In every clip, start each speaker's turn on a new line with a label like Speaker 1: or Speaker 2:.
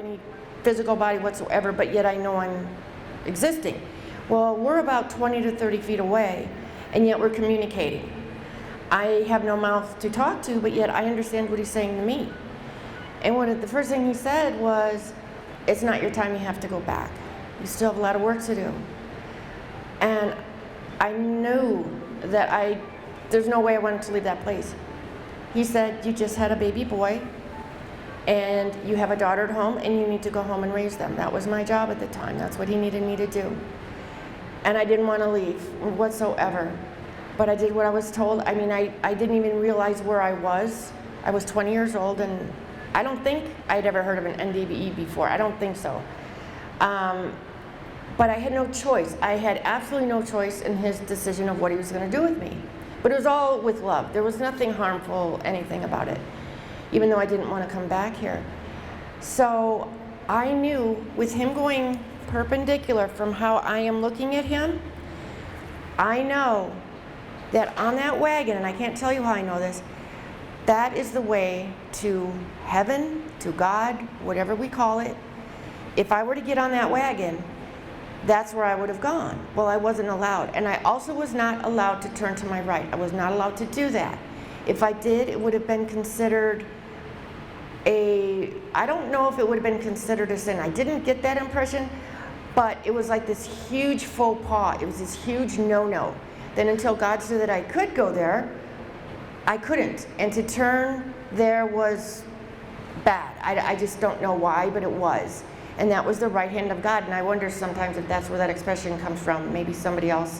Speaker 1: any physical body whatsoever, but yet I know I'm existing. Well, we're about 20 to 30 feet away, and yet we're communicating. I have no mouth to talk to, but yet I understand what he's saying to me. And the first thing he said was, it's not your time, you have to go back. You still have a lot of work to do. And I knew that there's no way I wanted to leave that place. He said, you just had a baby boy, and you have a daughter at home, and you need to go home and raise them. That was my job at the time. That's what he needed me to do. And I didn't want to leave whatsoever. But I did what I was told. I mean, I didn't even realize where I was. I was 20 years old, and I don't think I'd ever heard of an NDE before. I don't think so. But I had no choice. I had absolutely no choice in his decision of what he was going to do with me. But it was all with love. There was nothing harmful, anything about it, even though I didn't want to come back here. So I knew with him going perpendicular from how I am looking at him, I know that on that wagon, and I can't tell you how I know this, that is the way to heaven, to God, whatever we call it. If I were to get on that wagon, that's where I would have gone. Well, I wasn't allowed. And I also was not allowed to turn to my right. I was not allowed to do that. If I did, it would have been considered I don't know if it would have been considered a sin. I didn't get that impression, but it was like this huge faux pas. It was this huge no-no. Then until God said that I could go there, I couldn't. And to turn there was bad. I just don't know why, but it was. And that was the right hand of God. And I wonder sometimes if that's where that expression comes from. Maybe somebody else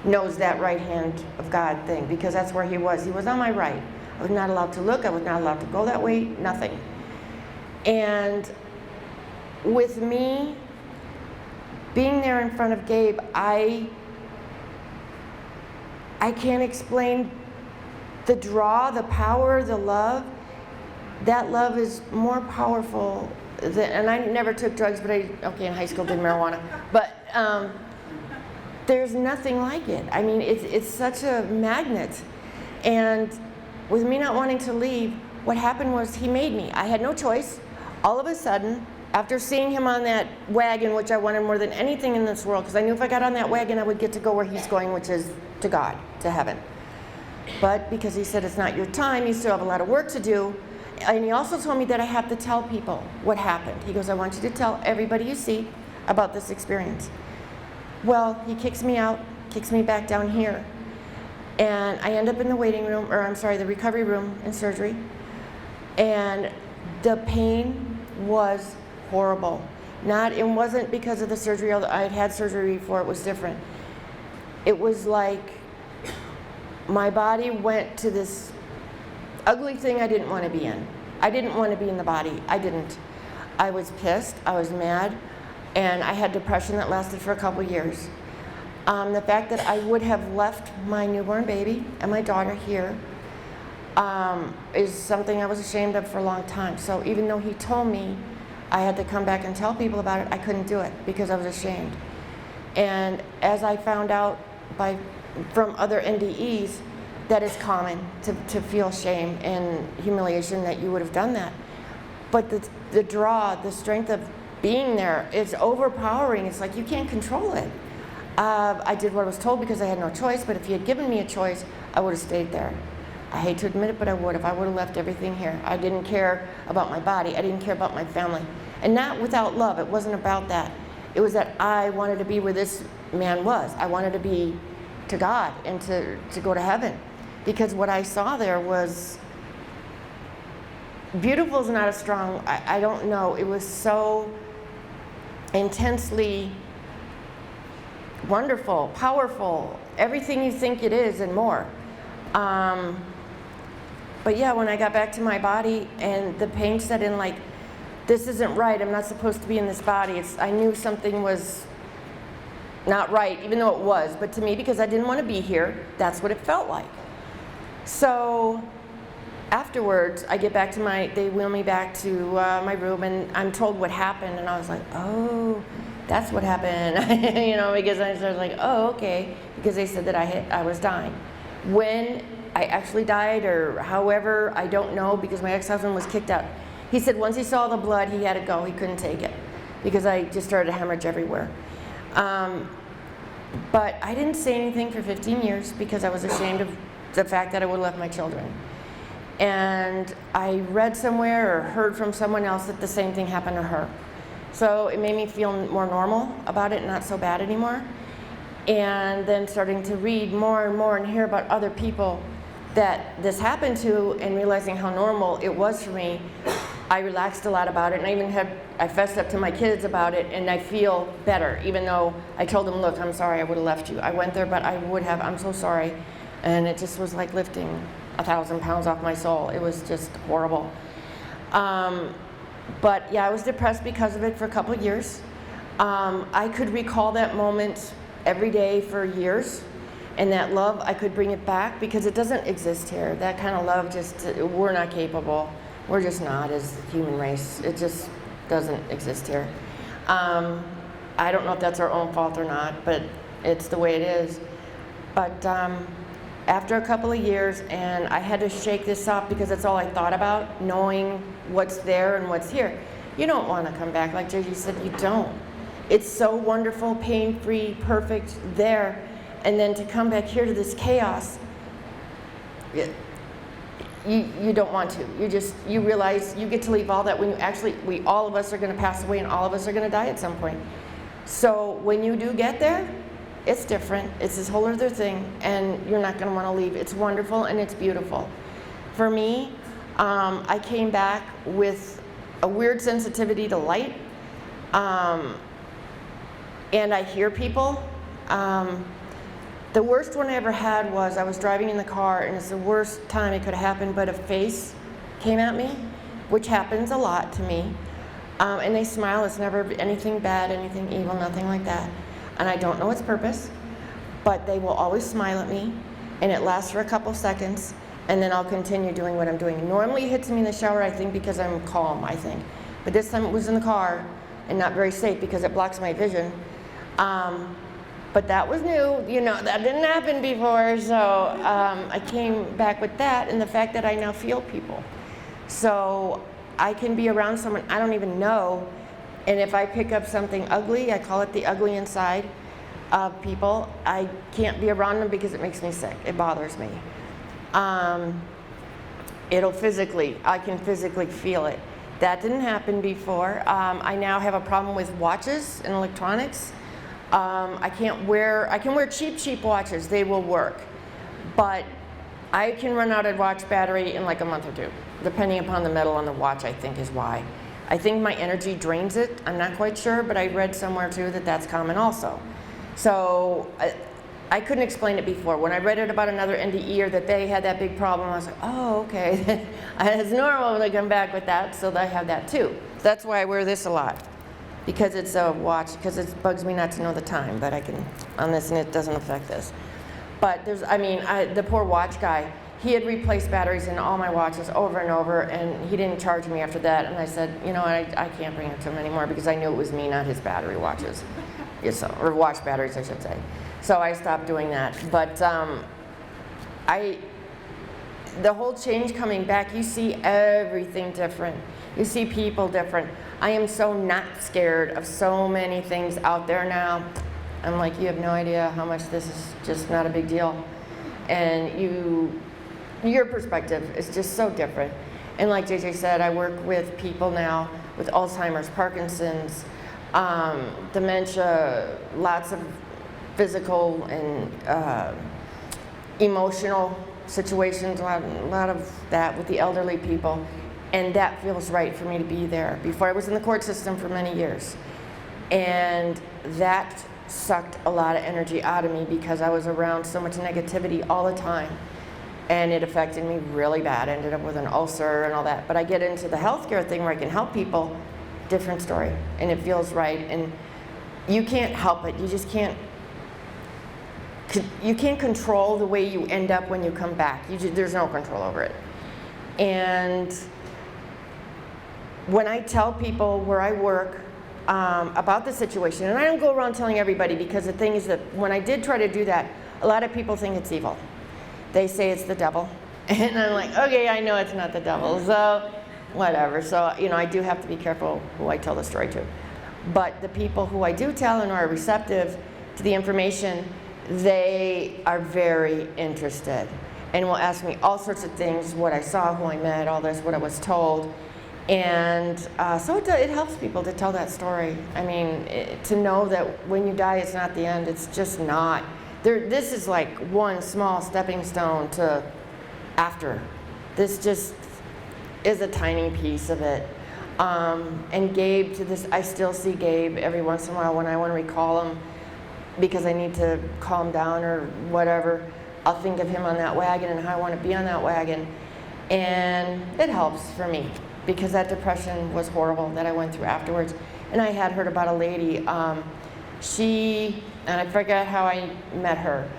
Speaker 1: knows that right hand of God thing, because that's where he was. He was on my right. I was not allowed to look. I was not allowed to go that way. Nothing. And with me being there in front of Gabe, I can't explain the draw, the power, the love. That love is more powerful than, and I never took drugs, but in high school did marijuana. But there's nothing like it. I mean, it's such a magnet. And with me not wanting to leave, what happened was he made me. I had no choice. All of a sudden, after seeing him on that wagon, which I wanted more than anything in this world, because I knew if I got on that wagon, I would get to go where he's going, which is to God, to heaven. But because he said it's not your time, you still have a lot of work to do. And he also told me that I have to tell people what happened. He goes, I want you to tell everybody you see about this experience. Well, he kicks me out, kicks me back down here. And I end up in the waiting room, the recovery room in surgery. And the pain was horrible. It wasn't because of the surgery, although I had surgery before, it was different. It was like my body went to this ugly thing I didn't want to be in. I didn't want to be in the body. I didn't. I was pissed, I was mad, and I had depression that lasted for a couple years. The fact that I would have left my newborn baby and my daughter here is something I was ashamed of for a long time. So even though he told me I had to come back and tell people about it, I couldn't do it because I was ashamed. And as I found out from other NDEs, that is common to feel shame and humiliation that you would have done that. But the draw, the strength of being there is overpowering. It's like you can't control it. I did what I was told because I had no choice, but if he had given me a choice, I would have stayed there. I hate to admit it, but I would have. I would have left everything here. I didn't care about my body. I didn't care about my family. And not without love. It wasn't about that. It was that I wanted to be where this man was. I wanted to be to God and to go to heaven. Because what I saw there was, beautiful is not a strong, I don't know. It was so intensely wonderful, powerful, everything you think it is and more. But yeah, when I got back to my body and the pain set in, like, this isn't right, I'm not supposed to be in this body. I knew something was not right, even though it was. But to me, because I didn't want to be here, that's what it felt like. So afterwards, I get back to they wheel me back to my room, and I'm told what happened, and I was like, oh, that's what happened, because I was like, oh, okay, because they said that I was dying. When I actually died, or however, I don't know, because my ex-husband was kicked out. He said once he saw the blood, he had to go. He couldn't take it because I just started to hemorrhage everywhere. But I didn't say anything for 15 years because I was ashamed of the fact that I would have left my children. And I read somewhere or heard from someone else that the same thing happened to her. So it made me feel more normal about it, not so bad anymore. And then starting to read more and more and hear about other people that this happened to and realizing how normal it was for me, I relaxed a lot about it. And I fessed up to my kids about it, and I feel better, even though I told them, look, I'm sorry, I would have left you. I went there, but I would have, I'm so sorry. And it just was like lifting 1,000 pounds off my soul. It was just horrible. But yeah, I was depressed because of it for a couple of years. I could recall that moment every day for years. And that love, I could bring it back because it doesn't exist here. That kind of love we're not capable. We're just not as human race. It just doesn't exist here. I don't know if that's our own fault or not, but it's the way it is. But after a couple of years, and I had to shake this off because that's all I thought about, knowing what's there and what's here. You don't want to come back, like JJ said, you don't. It's so wonderful, pain-free, perfect there. And then to come back here to this chaos, you don't want to. You realize you get to leave all that when you all of us are going to pass away and all of us are going to die at some point. So when you do get there, it's different. It's this whole other thing, and you're not going to want to leave. It's wonderful and it's beautiful. For me, I came back with a weird sensitivity to light, and I hear people. The worst one I ever had was I was driving in the car, and it's the worst time it could have happened, but a face came at me, which happens a lot to me. And they smile. It's never anything bad, anything evil, nothing like that. And I don't know its purpose, but they will always smile at me, and it lasts for a couple seconds, and then I'll continue doing what I'm doing. Normally it hits me in the shower, I think, because I'm calm, I think. But this time it was in the car, and not very safe because it blocks my vision. But that was new, that didn't happen before, so I came back with that and the fact that I now feel people. So I can be around someone I don't even know, and if I pick up something ugly, I call it the ugly inside of people, I can't be around them because it makes me sick. It bothers me. I can physically feel it. That didn't happen before. I now have a problem with watches and electronics. I can wear cheap watches, they will work. But I can run out of watch battery in like a month or two, depending upon the metal on the watch, I think is why. I think my energy drains it, I'm not quite sure, but I read somewhere too that that's common also. So I couldn't explain it before. When I read it about another NDE that they had that big problem, I was like, oh, okay. It's normal to come back with that, so they have that too. That's why I wear this a lot. Because it's a watch, because it bugs me not to know the time, but I can, on this, and it doesn't affect this. But the poor watch guy, he had replaced batteries in all my watches over and over, and he didn't charge me after that, and I said, I can't bring it to him anymore because I knew it was me, not his battery watches. Or watch batteries, I should say. So I stopped doing that. But the whole change coming back, you see everything different. You see people different. I am so not scared of so many things out there now. I'm like, you have no idea how much this is just not a big deal. And your perspective is just so different. And like JJ said, I work with people now with Alzheimer's, Parkinson's, dementia, lots of physical and emotional situations, a lot of that with the elderly people. And that feels right for me to be there. Before I was in the court system for many years. And that sucked a lot of energy out of me because I was around so much negativity all the time. And it affected me really bad. I ended up with an ulcer and all that. But I get into the healthcare thing where I can help people, different story. And it feels right. And you can't help it. You just can't. You can't control the way you end up when you come back. There's no control over it. And when I tell people where I work about the situation, and I don't go around telling everybody because the thing is that when I did try to do that, a lot of people think it's evil. They say it's the devil. And I'm like, okay, I know it's not the devil. So whatever. So, I do have to be careful who I tell the story to. But the people who I do tell and are receptive to the information, they are very interested and will ask me all sorts of things, what I saw, who I met, all this, what I was told. And so it helps people to tell that story. I mean, to know that when you die, it's not the end. It's just not. This is like one small stepping stone to after. This just is a tiny piece of it. And Gabe, I still see Gabe every once in a while when I want to recall him because I need to calm down or whatever. I'll think of him on that wagon and how I want to be on that wagon. And it helps for me because that depression was horrible that I went through afterwards. And I had heard about a lady, and I forget how I met her.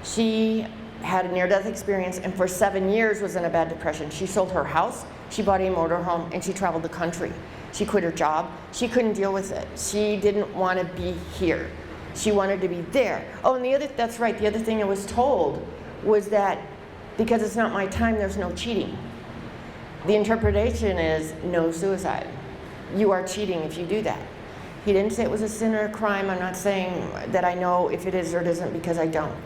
Speaker 1: She had a near-death experience and for 7 years was in a bad depression. She sold her house, she bought a motorhome, and she traveled the country. She quit her job. She couldn't deal with it. She didn't want to be here. She wanted to be there. Oh, and that's right, the other thing I was told was that because it's not my time, there's no cheating. The interpretation is no suicide. You are cheating if you do that. He didn't say it was a sin or a crime. I'm not saying that I know if it is or it isn't because I don't.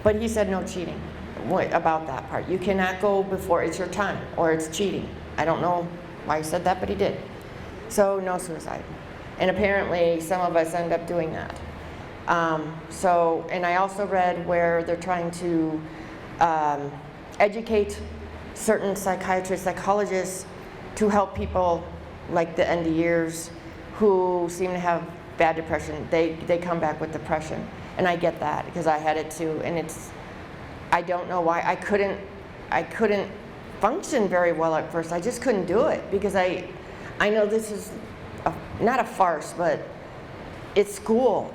Speaker 1: But he said no cheating about that part. You cannot go before it's your time or it's cheating. I don't know why he said that, but he did. So no suicide. And apparently some of us end up doing that. And I also read where they're trying to educate certain psychiatrists, psychologists to help people like the end of years who seem to have bad depression. They come back with depression. And I get that because I had it too. And I don't know why I couldn't function very well at first. I just couldn't do it because I know this is not a farce, but it's school.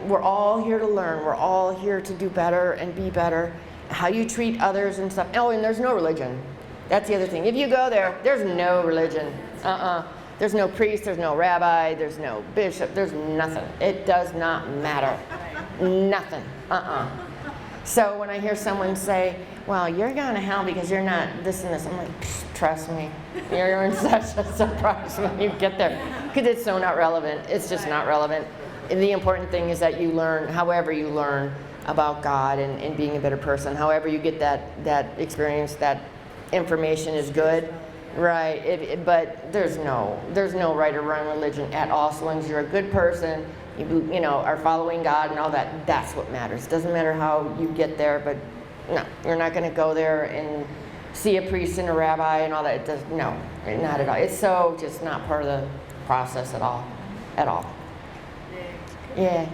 Speaker 1: We're all here to learn. We're all here to do better and be better. How you treat others and stuff. Oh, and there's no religion. That's the other thing. If you go there, there's no religion. There's no priest, there's no rabbi, there's no bishop, there's nothing. It does not matter. Nothing. So when I hear someone say, well, you're going to hell because you're not this and this, I'm like, trust me, you're in such a surprise when you get there. Because it's so not relevant. It's just not relevant. And the important thing is that you learn, however you learn about God and being a better person, however you get that experience, that information is good. Right, but there's no right or wrong religion at all. So long as you're a good person, you are following God and all that. That's what matters. Doesn't matter how you get there, but no, you're not going to go there and see a priest and a rabbi and all that. No, not at all. It's so just not part of the process at all, Yeah.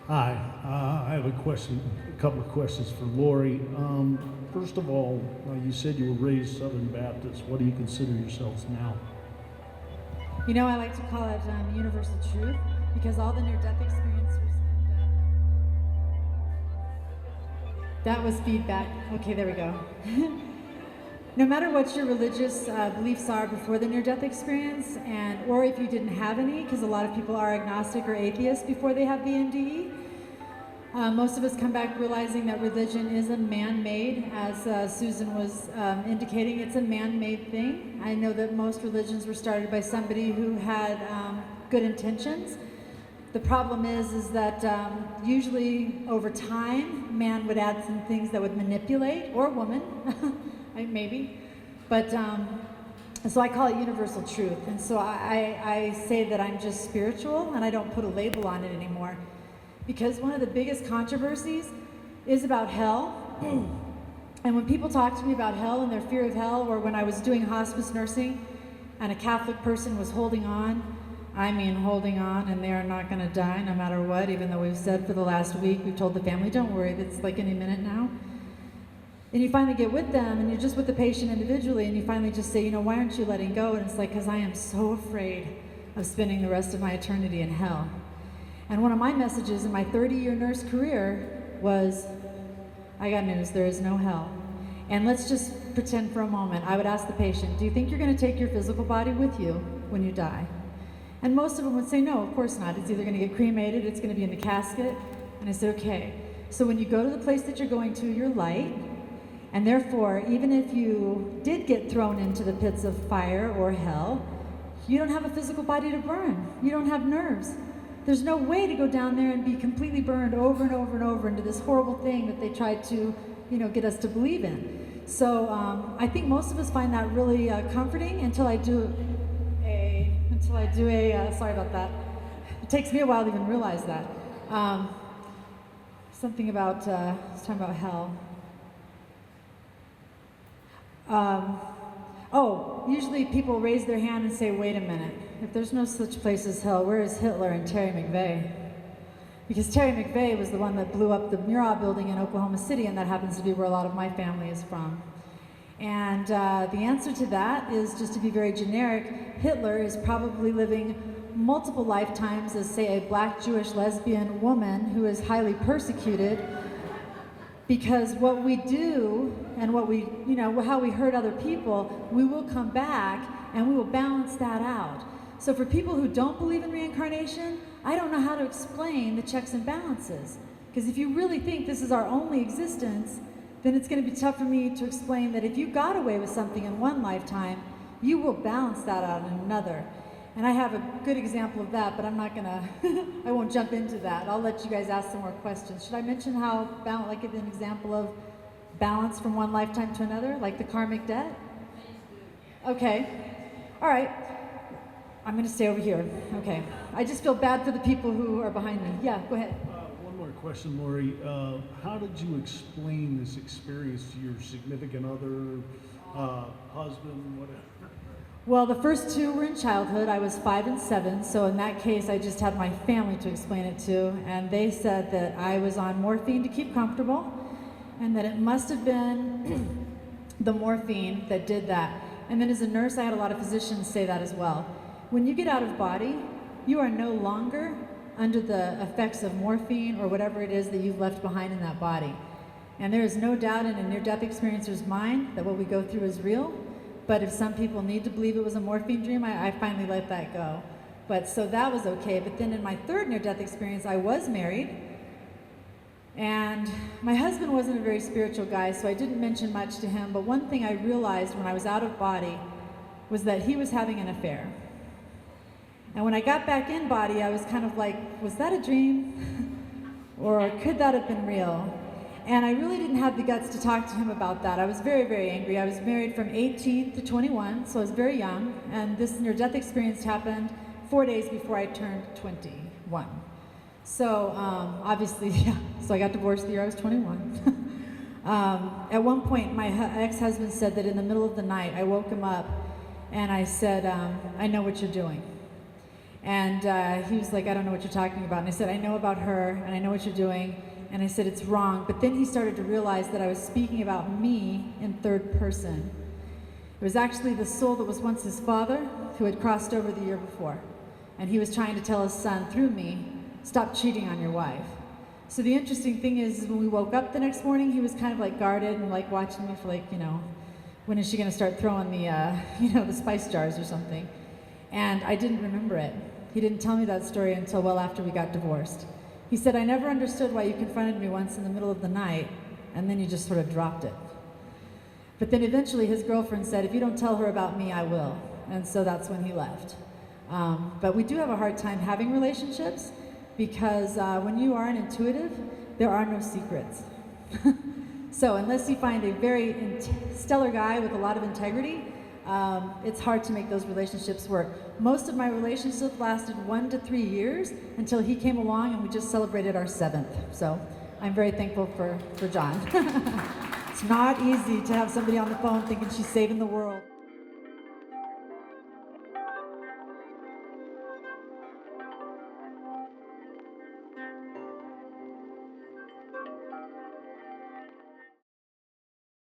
Speaker 2: Hi, I have a couple of questions for Lori. First of all, you said you were raised Southern Baptist. What do you consider yourselves now?
Speaker 3: I like to call it universal truth because all the near-death experiencers that was feedback. Okay, there we go. No matter what your religious beliefs are before the near-death experience, or if you didn't have any, because a lot of people are agnostic or atheist before they have the NDE, most of us come back realizing that religion is a man-made, as Susan was indicating. It's a man-made thing. I know that most religions were started by somebody who had good intentions. The problem is that usually over time, man would add some things that would manipulate, or woman, maybe. But so I call it universal truth. And so I say that I'm just spiritual and I don't put a label on it anymore. Because one of the biggest controversies is about hell. And when people talk to me about hell and their fear of hell, or when I was doing hospice nursing and a Catholic person was holding on, and they are not going to die no matter what, even though we've said for the last week, we've told the family, don't worry, it's like any minute now. And you finally get with them, and you're just with the patient individually, and you finally just say, why aren't you letting go? And it's like, because I am so afraid of spending the rest of my eternity in hell. And one of my messages in my 30-year nurse career was, I got news, there is no hell. And let's just pretend for a moment. I would ask the patient, do you think you're going to take your physical body with you when you die? And most of them would say, no, of course not. It's either going to get cremated, it's going to be in the casket. And I said, okay. So when you go to the place that you're going to, you're light. And therefore, even if you did get thrown into the pits of fire or hell, you don't have a physical body to burn. You don't have nerves. There's no way to go down there and be completely burned over and over and over into this horrible thing that they tried to, get us to believe in. So I think most of us find that really comforting until I do a, sorry about that. It takes me a while to even realize that. Something about, I was talking about hell. Usually people raise their hand and say, wait a minute, if there's no such place as hell, where is Hitler and Terry McVeigh? Because Terry McVeigh was the one that blew up the Murat building in Oklahoma City, and that happens to be where a lot of my family is from. And the answer to that is, just to be very generic, Hitler is probably living multiple lifetimes as, say, a black Jewish lesbian woman who is highly persecuted, because what we do and what we, how we hurt other people, we will come back and we will balance that out. So for people who don't believe in reincarnation, I don't know how to explain the checks and balances. Because if you really think this is our only existence, then it's going to be tough for me to explain that if you got away with something in one lifetime, you will balance that out in another. And I have a good example of that, but I'm not gonna, I won't jump into that. I'll let you guys ask some more questions. Should I mention how, like give an example of balance from one lifetime to another, like the karmic debt? Okay, all right. I'm gonna stay over here, okay. I just feel bad for the people who are behind me. Yeah, go ahead.
Speaker 2: One more question, Lori. How did you explain this experience to your significant other, husband, whatever?
Speaker 3: Well, the first two were in childhood. I was 5 and 7, so in that case, I just had my family to explain it to, and they said that I was on morphine to keep comfortable, and that it must have been the morphine that did that. And then as a nurse, I had a lot of physicians say that as well. When you get out of body, you are no longer under the effects of morphine or whatever it is that you've left behind in that body. And there is no doubt in a near-death experiencer's mind that what we go through is real. But if some people need to believe it was a morphine dream, I finally let that go. But so that was okay. But then in my third near-death experience, I was married. And my husband wasn't a very spiritual guy, so I didn't mention much to him. But one thing I realized when I was out of body was that he was having an affair. And when I got back in body, I was kind of like, was that a dream? Or could that have been real? And I really didn't have the guts to talk to him about that. I was very, very angry. I was married from 18 to 21, so I was very young. And this near-death experience happened 4 days before I turned 21. So obviously, yeah, so I got divorced the year I was 21. At one point, my ex-husband said that in the middle of the night, I woke him up and I said, I know what you're doing. And he was like, I don't know what you're talking about. And I said, I know about her and I know what you're doing. And I said, it's wrong. But then he started to realize that I was speaking about me in third person. It was actually the soul that was once his father who had crossed over the year before. And he was trying to tell his son through me, stop cheating on your wife. So the interesting thing is when we woke up the next morning, he was kind of like guarded and like watching me for like, when is she gonna start throwing the, the spice jars or something? And I didn't remember it. He didn't tell me that story until well after we got divorced. He said, I never understood why you confronted me once in the middle of the night, and then you just sort of dropped it. But then eventually his girlfriend said, if you don't tell her about me, I will. And so that's when he left. But we do have a hard time having relationships because when you are an intuitive, there are no secrets. So unless you find a very stellar guy with a lot of integrity, it's hard to make those relationships work. Most of my relationships lasted 1 to 3 years until he came along and we just celebrated our 7th. So I'm very thankful for John. It's not easy to have somebody on the phone thinking she's saving the world.